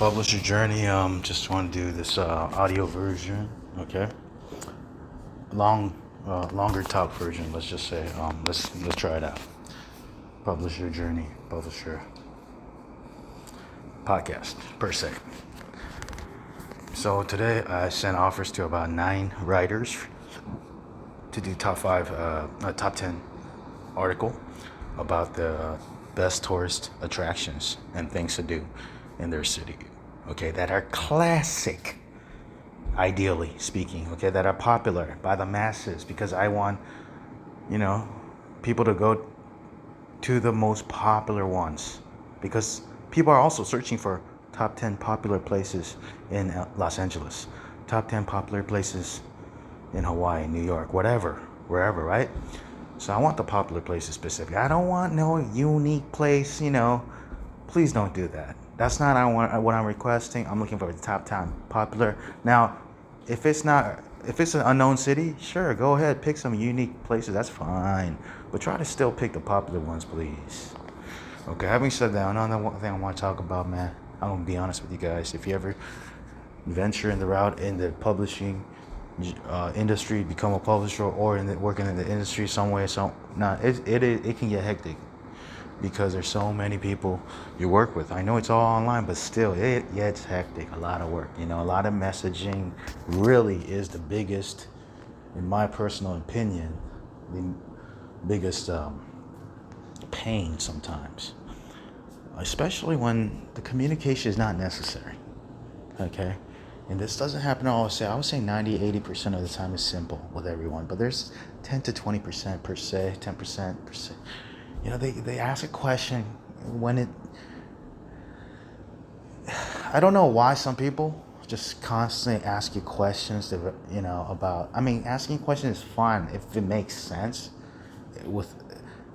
Publisher journey. Just want to do this audio version. Okay, longer talk version. Let's just say. Let's try it out. Publisher journey. Publisher podcast per se. So today I sent offers to about 9 writers to do top 10 article about the best tourist attractions and things to do in their city. Okay, that are classic, ideally speaking. Okay, that are popular by the masses, because I want, people to go to the most popular ones, because people are also searching for top 10 popular places in Los Angeles, top 10 popular places in Hawaii, New York, whatever, wherever, right? So I want the popular places specific. I don't want no unique place, Please don't do that. That's not what I'm requesting. I'm looking for the top 10 popular. Now, if it's an unknown city, sure, go ahead, pick some unique places. That's fine. But try to still pick the popular ones, please. Okay, having said that, another thing I want to talk about, man, I'm going to be honest with you guys. If you ever venture in the publishing industry, become a publisher, or working in the industry some way, it can get hectic, because there's so many people you work with. I know it's all online, but still, it gets hectic. A lot of work, a lot of messaging really is the biggest, in my personal opinion, the biggest pain sometimes, especially when the communication is not necessary. Okay, and this doesn't happen all the time. I would say 90-80% of the time is simple with everyone, but there's 10 to 20% per se, 10% per se. They ask a question I don't know why some people just constantly ask you questions asking questions is fine if it makes sense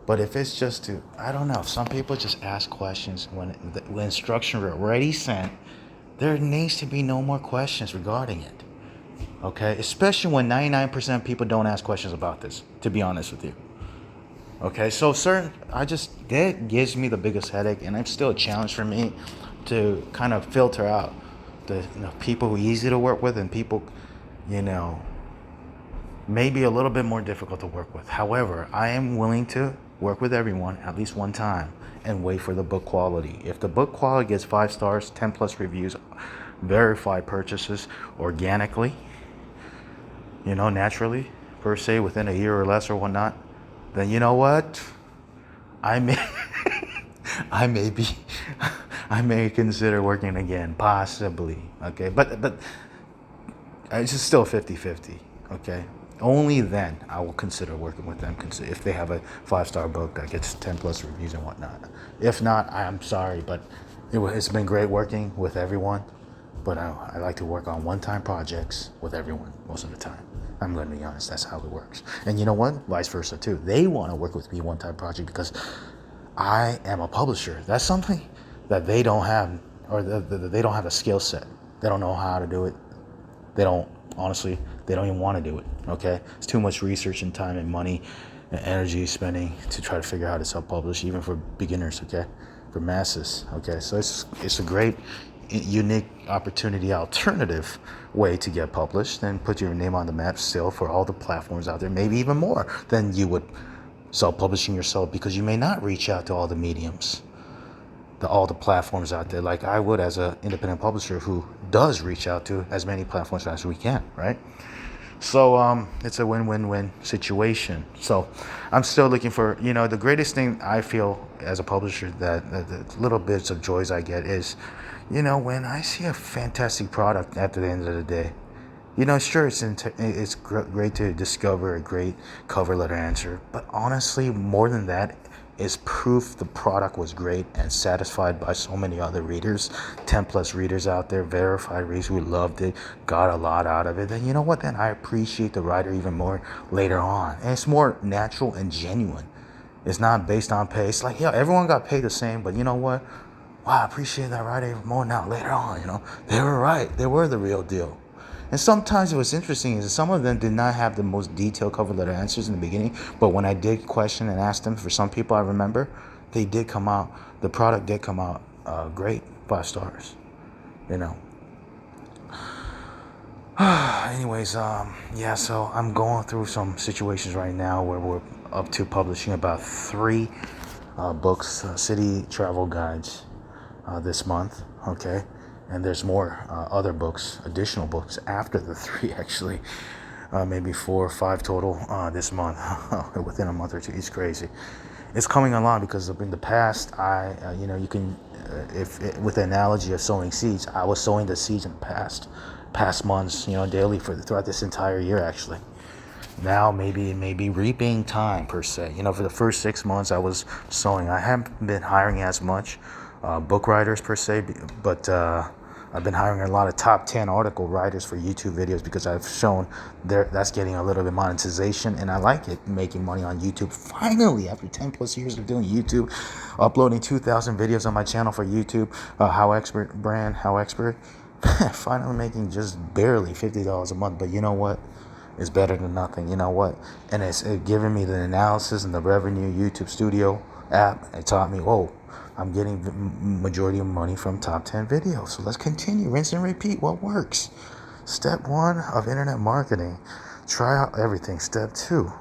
but if it's just I don't know, some people just ask questions when the instructions are already sent. There needs to be no more questions regarding it. Okay, especially when 99% of people don't ask questions about this, to be honest with you. Okay, so that gives me the biggest headache, and it's still a challenge for me to kind of filter out the people who are easy to work with and people, maybe a little bit more difficult to work with. However, I am willing to work with everyone at least one time and wait for the book quality. If the book quality gets 5 stars, 10 plus reviews, verified purchases organically, naturally, per se, within a year or less or whatnot, then you know what? I may consider working again, possibly. Okay, but it's just still 50-50. Okay, only then I will consider working with them. If they have a 5-star book that gets 10 plus reviews and whatnot. If not, I'm sorry, but it's been great working with everyone. But I like to work on one-time projects with everyone most of the time. I'm going to be honest, that's how it works. And you know what? Vice versa too. They want to work with me one-time project because I am a publisher. That's something that they don't have, or they don't have a skill set. They don't know how to do it. They don't even want to do it. Okay? It's too much research and time and money and energy spending to try to figure out how to self-publish, even for beginners, okay? For masses, okay? So it's a great, unique opportunity, alternative way to get published and put your name on the map still for all the platforms out there, maybe even more than you would self-publishing yourself, because you may not reach out to all the mediums, all the platforms out there like I would as an independent publisher who does reach out to as many platforms as we can, right? So it's a win-win-win situation. So I'm still looking for, the greatest thing I feel as a publisher, that the little bits of joys I get is, when I see a fantastic product at the end of the day. Sure, it's great to discover a great cover letter answer, but honestly, more than that is proof the product was great and satisfied by so many other readers, 10 plus readers out there, verified readers who loved it, got a lot out of it. Then you know what? Then I appreciate the writer even more later on, and it's more natural and genuine. It's not based on pay. It's like, everyone got paid the same, but you know what? Wow, I appreciate that writer even more now. Later on, they were right. They were the real deal. And sometimes it was interesting is some of them did not have the most detailed cover letter answers in the beginning, but when I did question and ask them, for some people I remember, the product did come out great, 5 stars. you know. Anyways, yeah, so I'm going through some situations right now where we're up to publishing about 3 books, city travel guides, this month, okay? And there's more other books, additional books after the 3, actually. Maybe 4 or 5 total this month, within a month or 2. It's crazy. It's coming along because in the past, you can, if with the analogy of sowing seeds, I was sowing the seeds in the past months, daily throughout this entire year, actually. Now maybe reaping time per se. For the first 6 months I was sowing. I haven't been hiring as much book writers per se, but I've been hiring a lot of top 10 article writers for YouTube videos because I've shown that's getting a little bit of monetization, and I like it, making money on YouTube. Finally, after 10 plus years of doing YouTube, uploading 2,000 videos on my channel for YouTube, HowExpert, finally making just barely $50 a month. But you know what? It's better than nothing. You know what? And it's giving me the analysis and the revenue YouTube Studio app. It taught me, whoa, I'm getting the majority of money from top 10 videos. So let's continue. Rinse and repeat. What works? Step 1 of internet marketing. Try out everything. Step 2,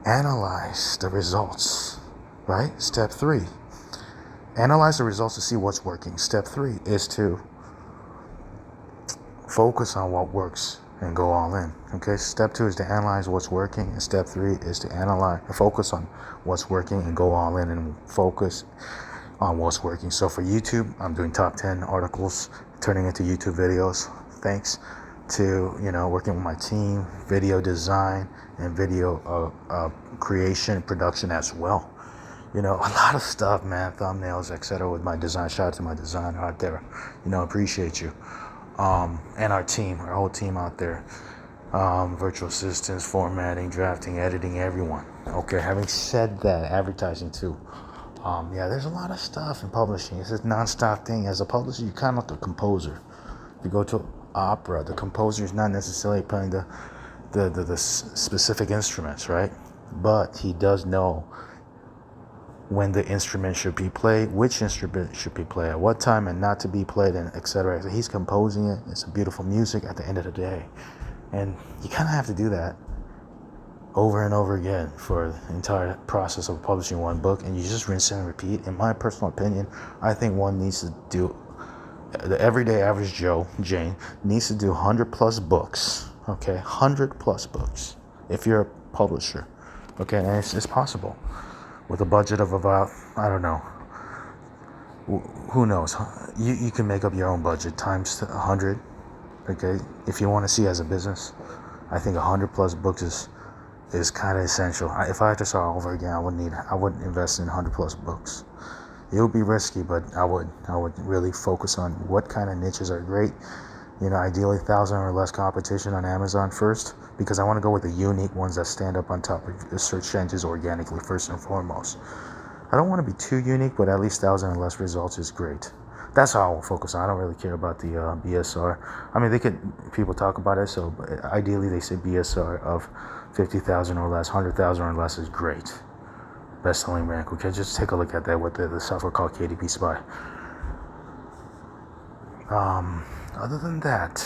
analyze the results. Right? Step 3, analyze the results to see what's working. Step 3 is to focus on what works and go all in. Okay, step 2 is to analyze what's working, and step 3 is to focus on what's working and go all in and focus on what's working. So for YouTube, I'm doing top 10 articles turning into YouTube videos, thanks to working with my team, video design and video creation, production as well. A lot of stuff, man, thumbnails, etc. with my design. Shout out to my designer out there. Appreciate you. And our whole team out there, virtual assistants, formatting, drafting, editing, everyone. Okay, having said that, advertising too. There's a lot of stuff in publishing. It's a non-stop thing. As a publisher, you're kind of like the composer. If you go to opera, the composer is not necessarily playing the specific instruments, right? But he does know when the instrument should be played, which instrument should be played at what time, and not to be played, and etc. So he's composing it. It's a beautiful music at the end of the day, and you kind of have to do that over and over again for the entire process of publishing one book, and you just rinse and repeat. In my personal opinion, I think one needs to do, the everyday average Jane needs to do 100 plus books. Okay, 100 plus books if you're a publisher. Okay, and it's possible. With a budget of about, I don't know, who knows? You can make up your own budget times 100. Okay, if you want to see as a business, I think 100 plus books is kind of essential. If I had to start over again, I would invest in 100 plus books. It would be risky, but I would really focus on what kind of niches are great. Ideally 1,000 or less competition on Amazon first, because I want to go with the unique ones that stand up on top of the search engines organically first and foremost. I don't want to be too unique, but at least 1,000 or less results is great. That's how I will focus on. I don't really care about the BSR. I mean, people talk about it, so ideally they say BSR of 50,000 or less, 100,000 or less is great. Best-selling rank. Okay, just take a look at that with the software called KDP Spy. Other than that,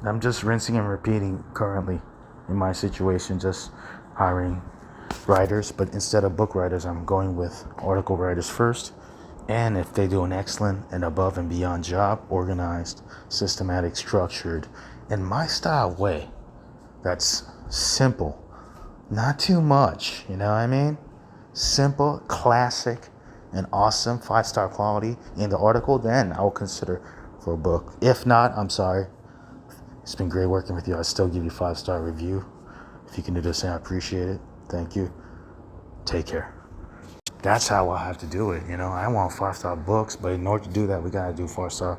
I'm just rinsing and repeating currently in my situation, just hiring writers, but instead of book writers, I'm going with article writers first. And if they do an excellent and above and beyond job, organized, systematic, structured, in my style way, that's simple, not too much, you know what I mean? Simple, classic, and awesome 5-star quality in the article, then I will consider for a book. If not, I'm sorry. It's been great working with you. I still give you 5-star review. If you can do the same, I appreciate it. Thank you. Take care. That's how I have to do it. I want 5-star books, but in order to do that, we gotta do 4-star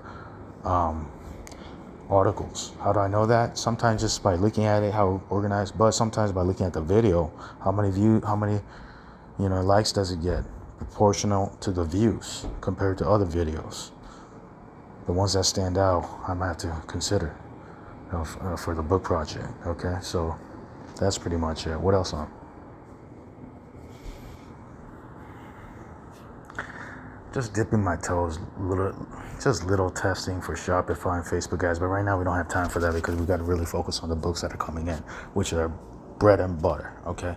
articles. How do I know that? Sometimes just by looking at it, how organized, but sometimes by looking at the video, how many likes does it get? Proportional to the views compared to other videos. The ones that stand out, I might have to consider for the book project. Okay, so that's pretty much it. What else on? just dipping my toes, little testing for Shopify and Facebook ads. But right now we don't have time for that because we got to really focus on the books that are coming in, which are bread and butter. Okay,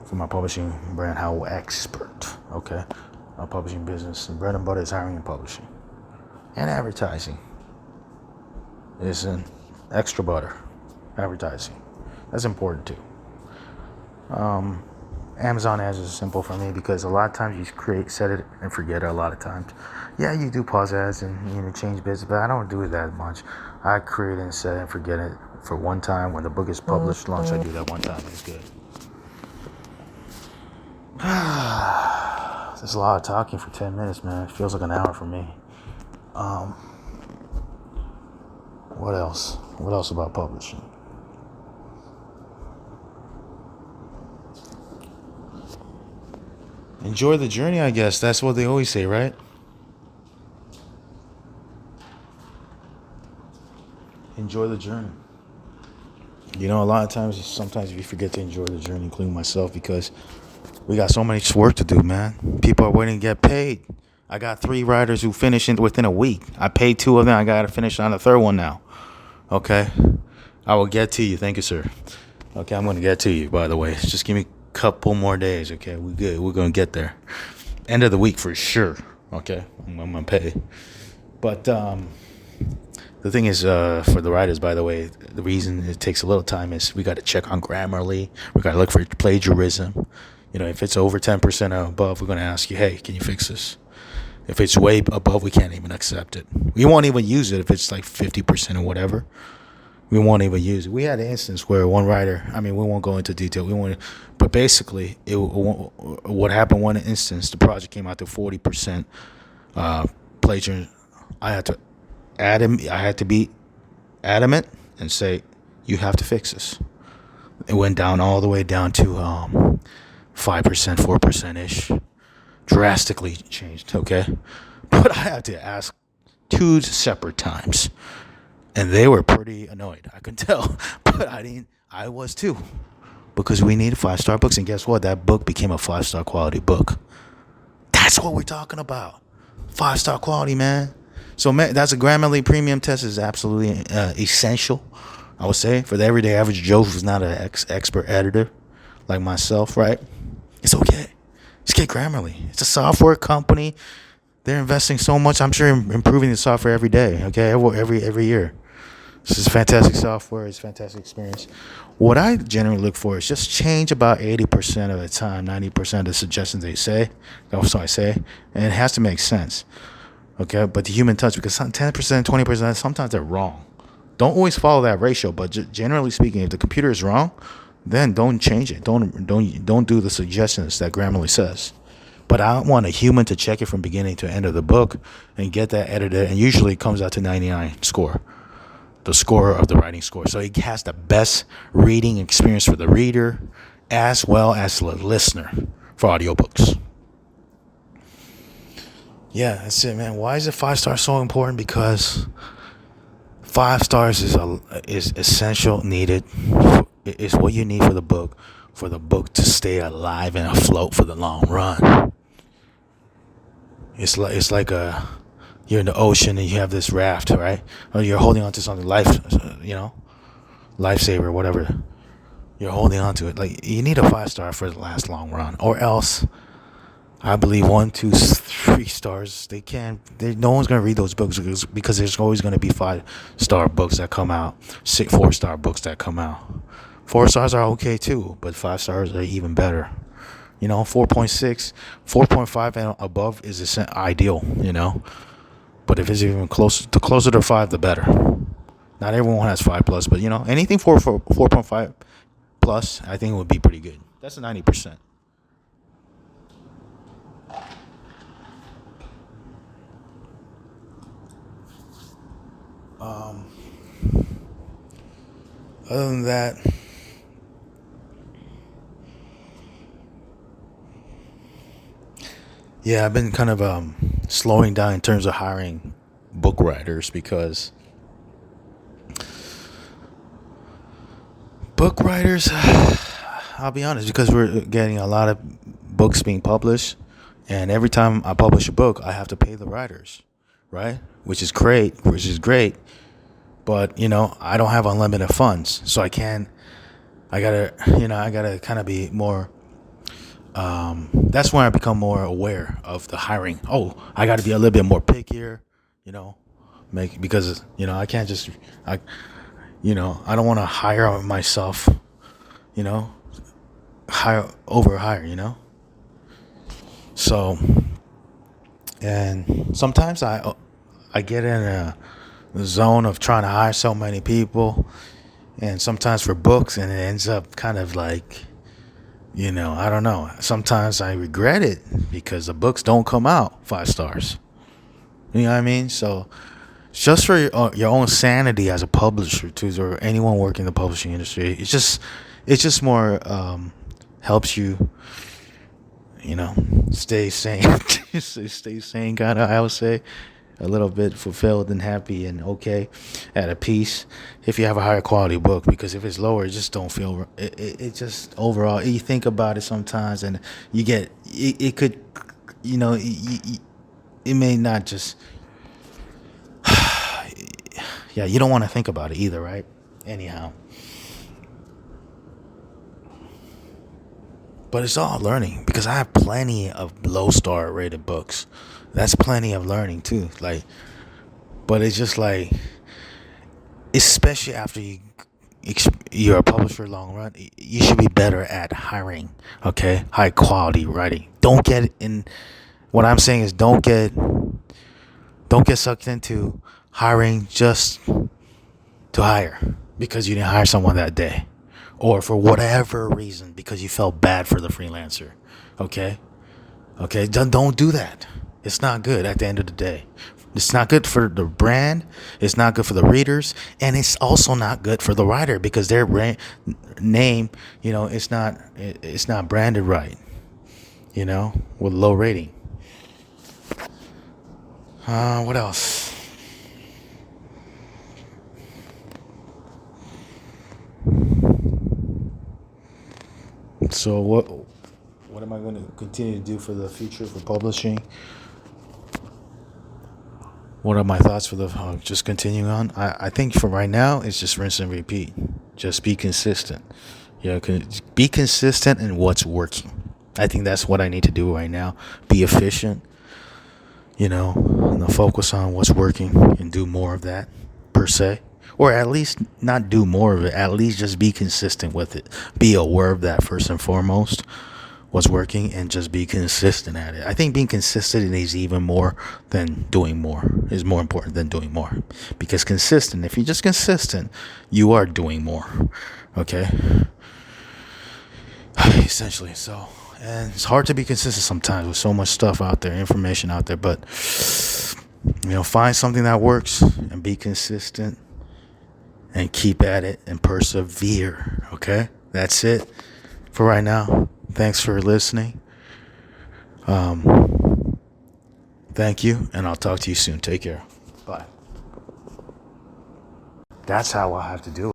for my publishing brand, HowExpert. Okay, our publishing business, bread and butter is hiring and publishing, and advertising. Is an extra butter, advertising. That's important too. Amazon ads is simple for me because a lot of times you set it and forget it a lot of times. Yeah, you do pause ads and change bits, but I don't do it that much. I create and set it and forget it for one time. When the book is published, launch, I do that one time. It's good. There's a lot of talking for 10 minutes, man. It feels like an hour for me. What else? What else about publishing? Enjoy the journey, I guess. That's what they always say, right? Enjoy the journey. A lot of times, sometimes we forget to enjoy the journey, including myself, because we got so much work to do, man. People are waiting to get paid. I got 3 writers who finish within a week. I paid 2 of them. I got to finish on the 3rd one now. Okay? I will get to you. Thank you, sir. Okay, I'm going to get to you, by the way. Just give me a couple more days, okay? We're good. We're going to get there. End of the week for sure. Okay? I'm going to pay. But the thing is, for the writers, by the way, the reason it takes a little time is we got to check on Grammarly. We got to look for plagiarism. If it's over 10% or above, we're going to ask you, hey, can you fix this? If it's way above, we can't even accept it. We won't even use it if it's like 50% or whatever. We won't even use it. We had an instance where one writer, we won't go into detail. But basically, what happened one instance, the project came out to 40% plagiarism. I had to be adamant and say, you have to fix this. It went down all the way down to 5%, 4%-ish. Drastically changed, okay? But I had to ask 2 separate times. And they were pretty annoyed, I could tell. But I was too. Because we needed 5-star books. And guess what? That book became a 5-star quality book. That's what we're talking about. 5-star quality, man. So, man, that's a Grammarly premium test is absolutely essential, I would say, for the everyday average Joe who's not an expert editor like myself, right? It's okay. Just get Grammarly. It's a software company. They're investing so much. I'm sure improving the software every day. Okay, every year. This is fantastic software. It's a fantastic experience. What I generally look for is just change about 80% of the time, 90% of the suggestions they say. That's what I say, and it has to make sense. Okay, but the human touch, because 10%, 20%, sometimes they're wrong. Don't always follow that ratio, but generally speaking, if the computer is wrong, then don't change it. Don't do the suggestions that Grammarly says. But I want a human to check it from beginning to end of the book and get that edited. And usually it comes out to 99 score, the score of the writing score. So it has the best reading experience for the reader as well as the listener for audiobooks. Yeah, that's it, man. Why is it 5 stars so important? Because 5 stars is essential, needed. It's what you need for the book to stay alive and afloat for the long run. It's like you're in the ocean and you have this raft, right? Or you're holding on to something, lifesaver, whatever. You're holding on to it. Like, you need a 5-star for the last long run, or else, I believe 1, 2, 3 stars. No one's gonna read those books because there's always gonna be 5-star books that come out, 4-star books that come out. 4 stars are okay too, but 5 stars are even better. 4.6, 4.5 and above is ideal. But if it's even closer to 5, the better. Not everyone has 5 plus, but anything 4.5 plus, I think would be pretty good. That's a 90%. Other than that, yeah, I've been kind of slowing down in terms of hiring book writers because book writers, I'll be honest, because we're getting a lot of books being published And every time I publish a book, I have to pay the writers, right? Which is great, But, I don't have unlimited funds. So I gotta kind of be more, that's when I become more aware of the hiring. Oh, I gotta be a little bit more pickier, you know, because, I can't just, I, I don't want to hire myself, you know, hire. So, and sometimes I get in a zone of trying to hire so many people, and sometimes for books, and it ends up kind of like, I don't know. Sometimes I regret it because the books don't come out 5 stars. You know what I mean? So just for your own sanity as a publisher too, or anyone working in the publishing industry, it's just more helps you, stay sane. Stay sane, kind of. I would say a little bit fulfilled and happy and okay, at peace. If you have a higher quality book, because if it's lower, it just don't feel. It just overall, you think about it sometimes, and you get it could, it may not just. Yeah, you don't want to think about it either, right? Anyhow. But it's all learning because I have plenty of low star rated books. That's plenty of learning too. But it's just like, especially after you're a publisher long run, you should be better at hiring. Okay, high quality writing. Don't get in. What I'm saying is don't get sucked into hiring just to hire because you didn't hire someone that day, or for whatever reason because you felt bad for the freelancer. Okay? Okay? Don't do that. It's not good at the end of the day. It's not good for the brand. It's not good for the readers, and it's also not good for the writer because their name, it's not branded right. With low rating. What else? So what am I going to continue to do for the future for publishing? What are my thoughts for the just continuing on? I think for right now it's just rinse and repeat. Just be consistent. Be consistent in what's working. I think that's what I need to do right now. Be efficient. And focus on what's working and do more of that per se. Or at least not do more of it. At least just be consistent with it. Be aware of that first and foremost. What's working, and just be consistent at it. I think being consistent is even more than doing more. Is more important than doing more. Because if you're just consistent, you are doing more. Okay? Essentially. So, and it's hard to be consistent sometimes with so much stuff out there, information out there, but find something that works and be consistent and keep at it and persevere. Okay? That's it for right now. Thanks for listening. Thank you, and I'll talk to you soon. Take care. Bye. That's how I have to do it.